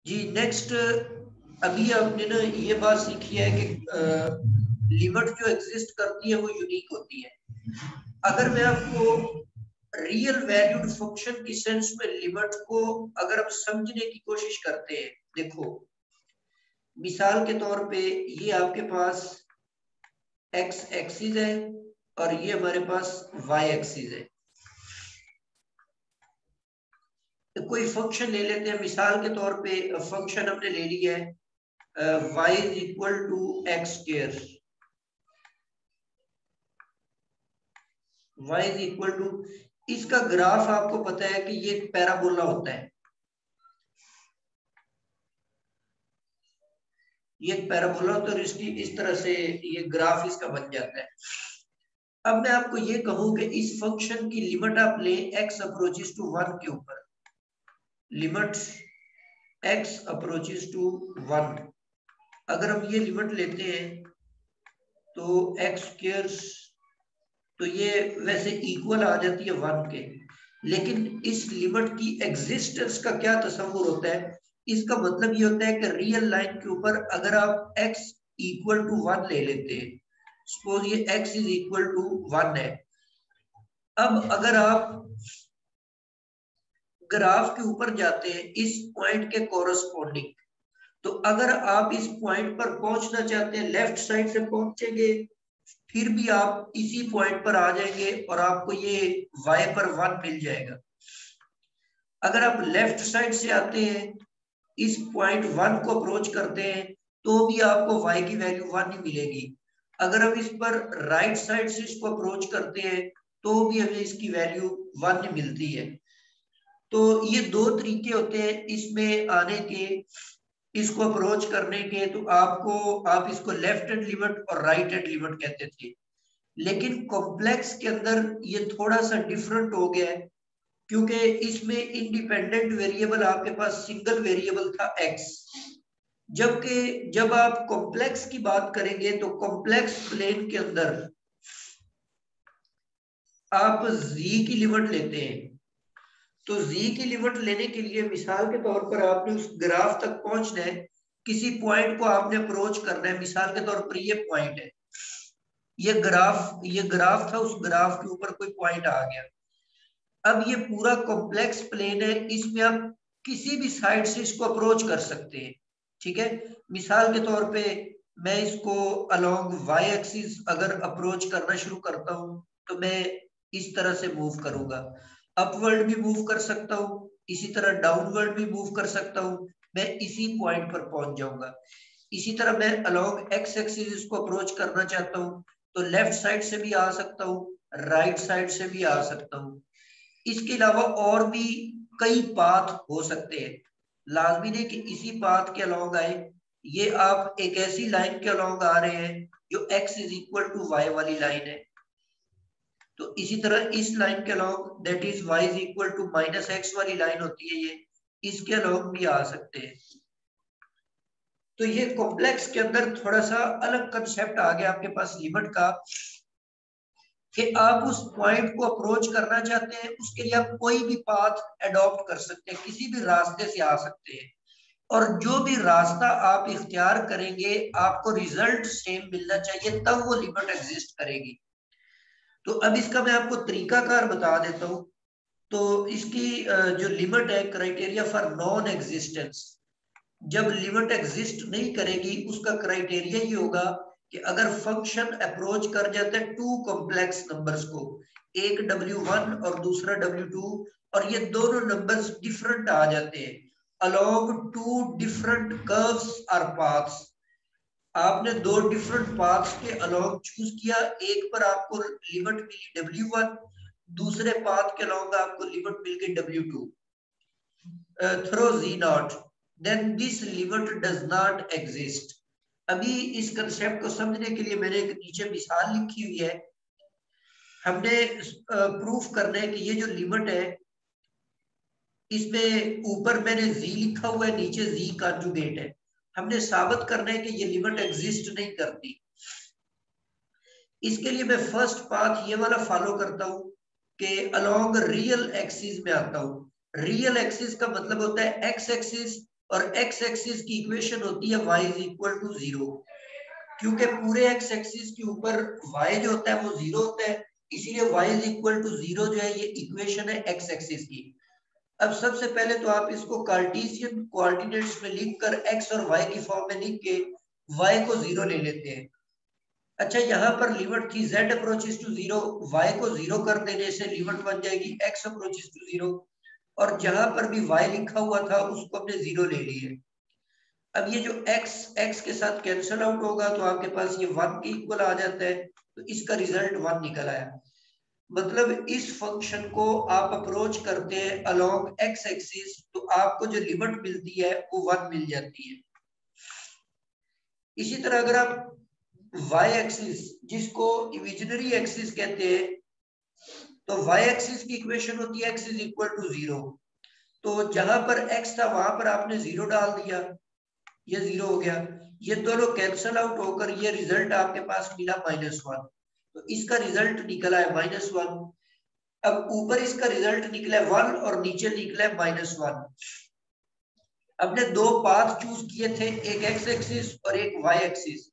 जी next, अभी आपने ना ये बात सीखी है कि लिमिट जो एग्जिस्ट करती है वो यूनिक होती है। अगर मैं आपको रियल वैल्यूड फंक्शन की सेंस में लिमिट को अगर हम समझने की कोशिश करते हैं, देखो मिसाल के तौर पे ये आपके पास एक्स एक्सिस है और ये हमारे पास वाई एक्सिस है। तो कोई फंक्शन ले लेते हैं, मिसाल के तौर पे फंक्शन हमने ले लिया है y is equal to X square, y is equal to, इसका ग्राफ आपको पता है कि ये पैराबोला होता है, ये पैराबोला, तो इसकी इस तरह से ये ग्राफ इसका बन जाता है। अब मैं आपको ये कहूं कि इस फंक्शन की लिमिट आप ले x अप्रोचेस टू 1 के ऊपर, लिमिट x अप्रोचेस टू 1, अगर हम ये लिमिट लेते हैं तो एक्स स्क्वायर, तो ये वैसे इक्वल आ जाती है 1 के, लेकिन इस लिमिट की एग्जिस्टेंस का क्या तस्वुर होता है? इसका मतलब ये होता है कि रियल लाइन के ऊपर अगर आप x इक्वल टू 1 ले लेते हैं, सपोज ये x इज इक्वल टू 1 है, अब अगर आप ग्राफ के ऊपर जाते हैं इस पॉइंट के कोरस्पॉन्डिंग, तो अगर आप इस पॉइंट पर पहुंचना चाहते हैं, लेफ्ट साइड से पहुंचेंगे, फिर भी आप इसी पॉइंट पर आ जाएंगे और आपको ये y पर 1 मिल जाएगा। अगर आप लेफ्ट साइड से आते हैं, इस पॉइंट 1 को अप्रोच करते हैं, तो भी आपको y की वैल्यू 1 ही मिलेगी। अगर हम इस पर राइट साइड से इसको अप्रोच करते हैं, तो भी हमें इसकी वैल्यू 1 ही मिलती है। तो ये दो तरीके होते हैं इसमें आने के, इसको अप्रोच करने के। तो आप इसको लेफ्ट हैंड लिमिट और राइट हैंड लिमिट कहते थे, लेकिन कॉम्प्लेक्स के अंदर ये थोड़ा सा डिफरेंट हो गया है, क्योंकि इसमें इंडिपेंडेंट वेरिएबल आपके पास सिंगल वेरिएबल था x, जबकि जब आप कॉम्प्लेक्स की बात करेंगे तो कॉम्प्लेक्स प्लेन के अंदर आप z की लिमिट लेते हैं। तो z की लिमिट लेने के लिए मिसाल के तौर पर आपने उस ग्राफ तक पहुंचना है, किसी पॉइंट को आपने अप्रोच करना है, मिसाल के तौर पर ये पॉइंट है, ये ग्राफ था, उस ग्राफ के ऊपर कोई पॉइंट आ गया। अब ये पूरा कॉम्प्लेक्स प्लेन है, इसमें आप किसी भी साइड से इसको अप्रोच कर सकते हैं, ठीक है। मिसाल के तौर पे मैं इसको अलोंग y एक्सिस अगर अप्रोच करना शुरू करता हूं, तो मैं इस तरह से मूव करूंगा, अपवर्ड भी मूव कर सकता हूं, इसी तरह डाउनवर्ड भी मूव कर सकता हूं, मैं इसी पॉइंट पर पहुंच जाऊंगा। इसी तरह मैं अलोंग x एक्सिस इसको अप्रोच करना चाहता हूं, तो लेफ्ट साइड से भी आ सकता हूं, राइट साइड से भी आ सकता हूं। इसके अलावा और भी कई पाथ हो सकते हैं, लाजमी नहीं कि इसी पाथ के अलोंग आए। ये आप एक ऐसी लाइन के अलोंग आ रहे हैं जो x is equal to Y वाली लाइन है, तो इसी तरह इस लाइन के along, that is y is equal to minus X वाली लाइन होती है, ये इसके अलोंग भी आ सकते हैं। तो ये कॉम्प्लेक्स के अंदर थोड़ा सा अलग कंसेप्ट आ गया आपके पास लिमिट का, कि आप उस पॉइंट को अप्रोच करना चाहते हैं, उसके लिए आप कोई भी पाथ अडॉप्ट कर सकते हैं, किसी भी रास्ते से आ सकते हैं, और जो भी रास्ता आप इख्तियार करेंगे आपको रिजल्ट सेम मिलना चाहिए, तब वो लिमिट एग्जिस्ट करेगी। तो अब इसका मैं आपको तरीकाकार बता देता हूं। तो इसकी जो लिमिट है, क्राइटेरिया फॉर नॉन एग्जिस्टेंस, जब लिमिट एग्जिस्ट नहीं करेगी उसका क्राइटेरिया ये होगा कि अगर फंक्शन अप्रोच कर जाता है टू कॉम्प्लेक्स नंबर्स को, एक w1 और दूसरा w2, और ये दोनों नंबर्स डिफरेंट आ जाते हैं अलोंग टू डिफरेंट कर्व्स और पाथ्स। आपने दो डिफरेंट पाथ्स के अलोंग चूज किया, एक पर आपको लिमिट मिली w1, दूसरे पाथ के अलोंग आपको लिमिट मिल गई w2 through z0, then this limit does not exist। अभी इस कंसेप्ट को समझने के लिए मैंने एक नीचे मिसाल लिखी हुई है। हमने प्रूफ करना है कि ये जो लिमिट है, इसमें ऊपर मैंने z लिखा हुआ है, नीचे z कॉन्जुगेट है। हमने साबित करना है कि ये लिमिट एग्जिस्ट नहीं करती। इसके लिए मैं फर्स्ट पाथ ये वाला फॉलो करता हूं कि अलोंग रियल एक्सिस में आता हूं। रियल एक्सिस का मतलब होता है एक्स एक्सिस और एक्स एक्सिस की इक्वेशन होती है y इज इक्वल टू 0। क्योंकि पूरे एक्स एक्सिस के ऊपर y जो होता है वो 0 होता है, इसीलिए y इज इक्वल टू 0 जो है ये इक्वेशन है एक्स एक्सिस की। अब सबसे पहले तो आप इसको कार्टेशियन कोऑर्डिनेट्स में लिखकर x और y की फॉर्म में लिख के y को 0 ले लेते हैं। अच्छा, यहाँ पर लिमिट थी z अप्रोचेस टू 0, y को 0 कर देने से लिमिट बन जाएगी x अप्रोचेस टू 0, और जहां पर भी y लिखा हुआ था उसको हमने 0 ले लिए। अब ये जो x के साथ कैंसिल आउट होगा तो आपके पास ये 1 के इक्वल आ जाता है, तो इसका रिजल्ट 1 निकल आया। मतलब इस फंक्शन को आप अप्रोच करते हैं अलोंग एक्स एक्सिस तो आपको जो लिमिट मिलती है वो 1 मिल जाती है। इसी तरह अगर आप y एक्सिस जिसको इमेजिनरी एक्सिस कहते हैं, तो y एक्सिस की इक्वेशन होती है x इज इक्वल टू 0। तो जहां पर x था वहां पर आपने 0 डाल दिया, ये 0 हो गया। ये दोनों कैंसल आउट होकर ये रिजल्ट आपके पास मिला -1, तो इसका रिजल्ट निकला है -1। अब ऊपर इसका रिजल्ट निकला है 1 और नीचे निकला है -1। हमने दो पाथ चूज किए थे, एक एक्स एक्सिस और एक वाई एक्सिस,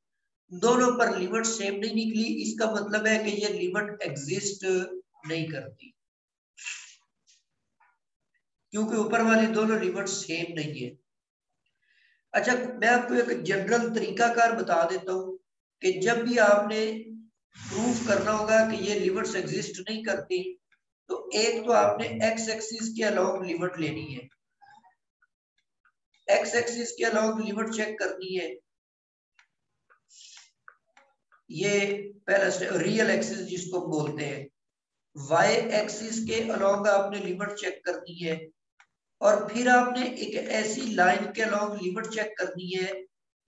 दोनों पर लिमिट सेम नहीं निकली, इसका मतलब है कि ये लिमिट एग्जिस्ट नहीं करती, क्योंकि ऊपर वाली दोनों लिमिट सेम नहीं है। अच्छा, मैं आपको एक जनरल तरीकाकार बता देता हूं कि जब भी आपने प्रूफ करना होगा कि ये लिमिट्स एग्जिस्ट नहीं करती, तो एक तो आपने एक्स एक्सिस के अलोंग लिमिट लेनी है, एक्स एक्सिस के अलोंग लिमिट चेक करनी है। ये पहला रियल एक्सिस जिसको बोलते हैं, वाई एक्सिस के अलोंग आपने लिमिट चेक करनी है, और फिर आपने एक ऐसी लाइन के अलोंग लिमिट चेक करनी है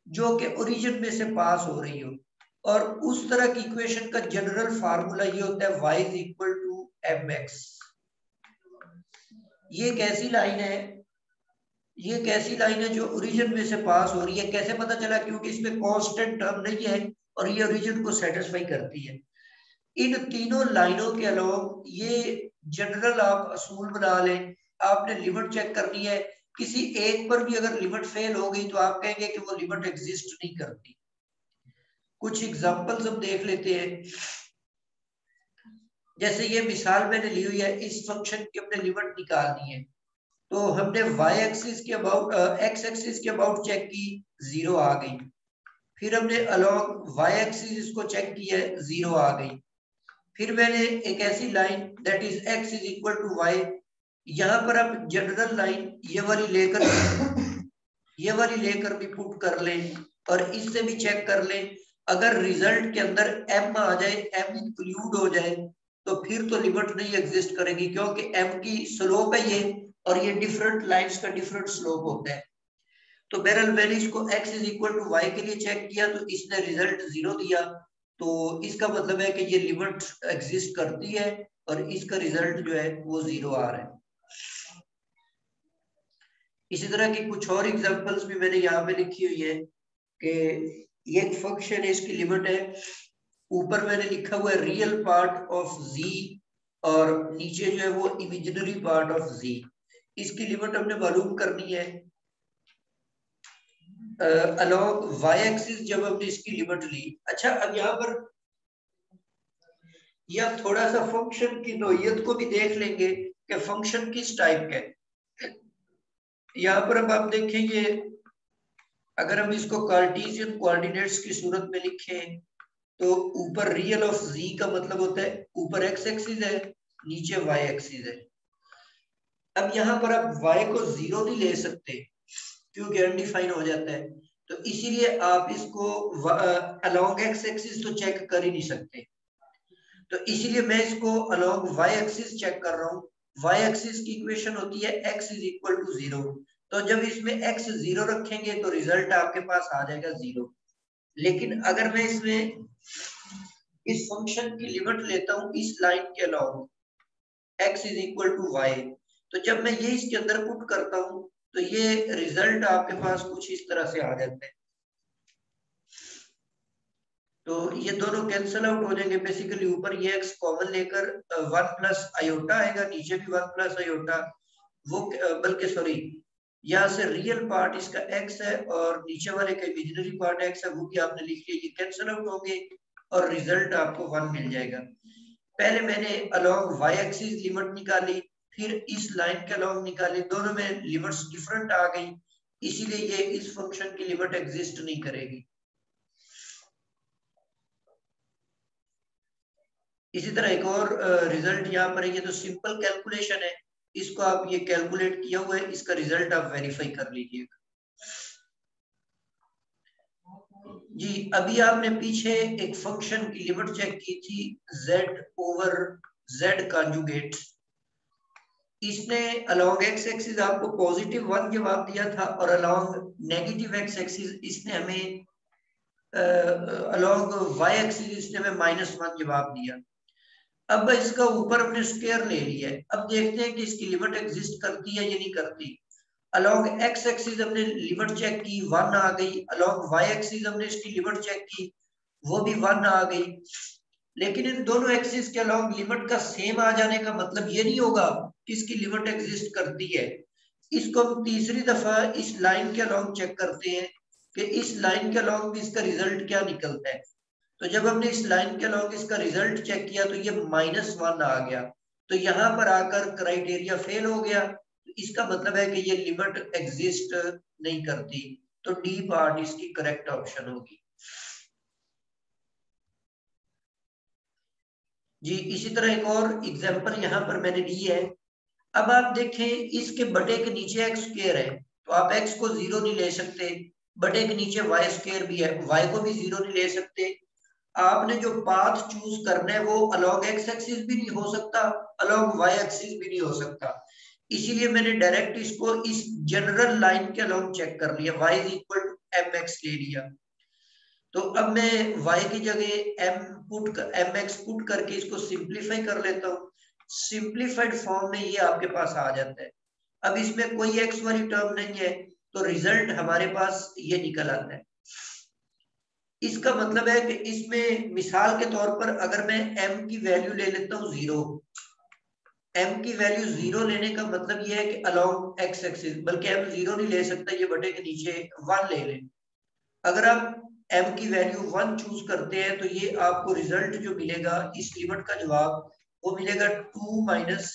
जो कि ओरिजिन में से पास हो रही हो, और उस तरह की इक्वेशन का जनरल फार्मूला ये होता है y is equal to mx। ये कैसी लाइन है, ये कैसी लाइन है जो ओरिजिन में से पास हो रही है, कैसे पता चला? क्योंकि इसमें कांस्टेंट टर्म नहीं है और ये ओरिजिन को सेटिस्फाई करती है। इन तीनों लाइनों के अलावा ये जनरल आप असूल बना लें, आपने लिमिट चेक करनी है, किसी एक पर भी अगर लिमिट फेल हो गई तो आप कहेंगे कि वो लिमिट एग्जिस्ट नहीं करती। कुछ एग्जांपल्स हम देख लेते हैं। जैसे ये मिसाल मैंने ली हुई है, इस फंक्शन की हमने लिमिट निकालनी है, तो हमने y एक्सिस के अबाउट x एक्सिस के अबाउट चेक की, 0 आ गई। फिर हमने अलोंग y एक्सिस इसको चेक किया, 0 आ गई। फिर मैंने एक ऐसी line that is x is equal to y, यहाँ पर आप जनरल लाइन ये वाली लेकर भी पुट कर लें और इससे भी चेक कर लें। अगर रिजल्ट के अंदर m आ जाए, m इंक्लूड हो जाए, तो फिर तो लिमिट नहीं एग्जिस्ट करेगी, क्योंकि m की स्लोप है ये, और ये डिफरेंट लाइंस का डिफरेंट स्लोप होता है। तो बहरहाल मैंने इसको x is equal to y के लिए चेक किया तो इसने रिजल्ट 0 दिया, तो इसका मतलब है कि ये लिमिट एग्जिस्ट करती है और इसका रिजल्ट जो है वो 0 आ रहा है। इसी तरह की कुछ और एग्जांपल्स भी मैंने यहाँ पे लिखी हुई है कि ये एक फंक्शन है, इसकी लिमिट है, ऊपर मैंने लिखा हुआ है रियल पार्ट ऑफ z और नीचे जो है वो इमेजिनरी पार्ट ऑफ z। इसकी लिमिट हमने मालूम करनी है अलोंग y एक्सिस जब हमने इसकी लिमिट ली। अच्छा, अब यहाँ पर ये आप थोड़ा सा फंक्शन की नोयत को भी देख लेंगे कि फंक्शन किस टाइप का है। यहाँ पर अब आप देखेंगे, अगर हम इसको कार्टेशियन कोऑर्डिनेट्स की सूरत में लिखें तो ऊपर रियल ऑफ z का मतलब होता है ऊपर x एक्सिस है, नीचे y एक्सिस है। अब यहाँ पर आप y को 0 नहीं ले सकते क्योंकि अनडिफाइन हो जाता है, तो इसीलिए आप इसको अलोंग x एक्सिस तो चेक कर ही नहीं सकते, तो इसीलिए मैं इसको अलोंग y एक्सिस चेक कर रहा हूँ। y एक्सिस की इक्वेशन होती है x इज इक्वल टू 0, तो जब इसमें x 0 रखेंगे तो रिजल्ट आपके पास आ जाएगा 0। लेकिन अगर मैं इसमें इस फंक्शन की लिमिट लेता हूँ इस लाइन के अलावा x is equal to y, तो जब मैं ये इसके अंदर पुट करता हूँ तो ये रिजल्ट आपके पास कुछ इस तरह से आ जाता है, तो ये दोनों कैंसिल आउट हो जाएंगे। बेसिकली ऊपर ये x कॉमन लेकर 1 प्लस आयोटा आएगा, नीचे भी 1 प्लस आयोटा, वो बल्कि सॉरी यहाँ से रियल पार्ट इसका x है और नीचे वाले का इमेजिनरी पार्ट x है, वो भी आपने लिख लिया, ये कैंसिल आउट होंगे और रिजल्ट आपको 1 मिल जाएगा। पहले मैंने अलोंग y एक्सिस लिमिट निकाली, फिर इस लाइन के अलोंग निकाली, दोनों में लिमिट्स डिफरेंट आ गई, इसीलिए ये इस फंक्शन की लिमिट एग्जिस्ट नहीं करेगी। इसी तरह एक और रिजल्ट यहाँ पर है, ये तो सिंपल कैलकुलेशन है, इसको आप ये कैलकुलेट किया हुआ है, इसका रिजल्ट आप वेरीफाई कर लीजिएगा। जी अभी आपने पीछे एक फंक्शन की लिमिट चेक की थी z ओवर z कॉन्जुगेट, इसने अलोंग x एक्सिस आपको पॉजिटिव 1 जवाब दिया था और अलोंग नेगेटिव x एक्सिस इसने हमें अलोंग y एक्सिस इसने हमें -1 जवाब दिया। अब इसका ऊपर हमने स्क्वायर ले लिया है, अब देखते हैं कि इसकी लिमिट एग्जिस्ट करती है या नहीं करती। अलोंग x एक्सिस हमने लिमिट चेक की 1 आ गई, अलोंग y एक्सिस हमने इसकी लिमिट चेक की वो भी 1 आ गई, लेकिन इन दोनों एक्सिस के अलोंग लिमिट का सेम आ जाने का मतलब ये नहीं होगा कि इसकी लिमिट एग्जिस्ट करती है। इसको हम तीसरी दफा इस लाइन के अलोंग चेक करते हैं कि इस लाइन के अलोंग इसका रिजल्ट क्या निकलता है। तो जब हमने इस लाइन के अलोंग इसका रिजल्ट चेक किया तो ये -1 आ गया, तो यहाँ पर आकर क्राइटेरिया फेल हो गया, तो इसका मतलब है कि ये लिमिट एग्जिस्ट नहीं करती, तो डी पार्ट इसकी करेक्ट ऑप्शन होगी। जी इसी तरह एक और एग्जांपल यहाँ पर मैंने ली है। अब आप देखें इसके बटे के नीचे x स्क्वायर है, तो आप x को 0 नहीं ले सकते, बटे के नीचे y स्क्वायर भी है, y को भी 0 नहीं ले सकते। आपने जो पाथ चूज करना है वो अलोंग x एक्सिस भी नहीं हो सकता, अलोंग y एक्सिस भी नहीं हो सकता, इसीलिए मैंने डायरेक्ट इसको इस जनरल लाइन के अलोंग चेक कर लिया, y is equal to mx ले लिया। तो अब मैं y की जगह mx पुट करके इसको सिंप्लीफाई कर लेता हूँ, सिंप्लीफाइड फॉर्म में ये आपके पास आ जाता है। अब इसमें कोई x वाली टर्म नहीं है, तो रिजल्ट हमारे पास ये निकल आता है। इसका मतलब है कि इसमें मिसाल के तौर पर अगर मैं m की वैल्यू ले लेता हूँ 0, m की वैल्यू 0 लेने का मतलब ये है कि अलोंग x एक्सिस, बल्कि m 0 नहीं ले सकता, ये बटे के नीचे 1 ले लें। अगर आप m की वैल्यू 1 चूज करते हैं तो ये आपको रिजल्ट जो मिलेगा इस लिमिट का जवाब वो मिलेगा 2 माइनस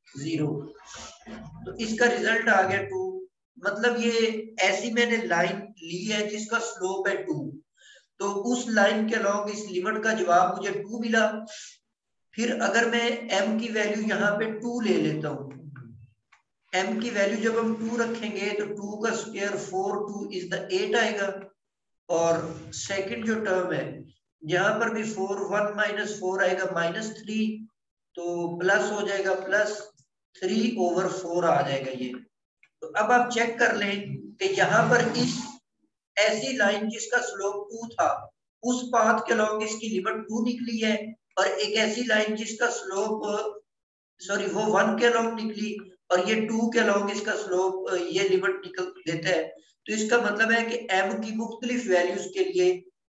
0, तो इसका रिजल्ट आ गया 2। मतलब ये ऐसी मैंने लाइन ली है जिसका स्लोप है 2, तो उस लाइन के अलोंग इस लिमिट का जवाब मुझे 2 मिला। फिर अगर मैं m की वैल्यू यहाँ पे 2 ले लेता हूँ, m की वैल्यू जब हम 2 रखेंगे तो 2 का स्क्वायर 4, 2 इज द 8 आएगा, और सेकंड जो टर्म है यहाँ पर भी 4, 1 माइनस 4 आएगा -3, तो प्लस हो जाएगा +3/4 आ जाएगा ये। तो अब आप चेक कर लें कि यहाँ पर इस ऐसी लाइन जिसका स्लोप 2 था उस पाथ के अलोंग इसकी लिमिट 2 निकली है, और एक ऐसी लाइन जिसका स्लोप वो 1 के अलोंग निकली और ये 2 के अलोंग इसका स्लोप ये लिमिट निकल देता है। तो इसका मतलब है कि m की मुख्तलिफ वैल्यूज के लिए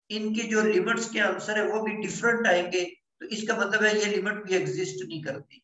इनकी जो लिमिट्स के आंसर है वो भी डिफरेंट आएंगे, तो इसका मतलब है ये लिमिट भी एग्जिस्ट नहीं करती।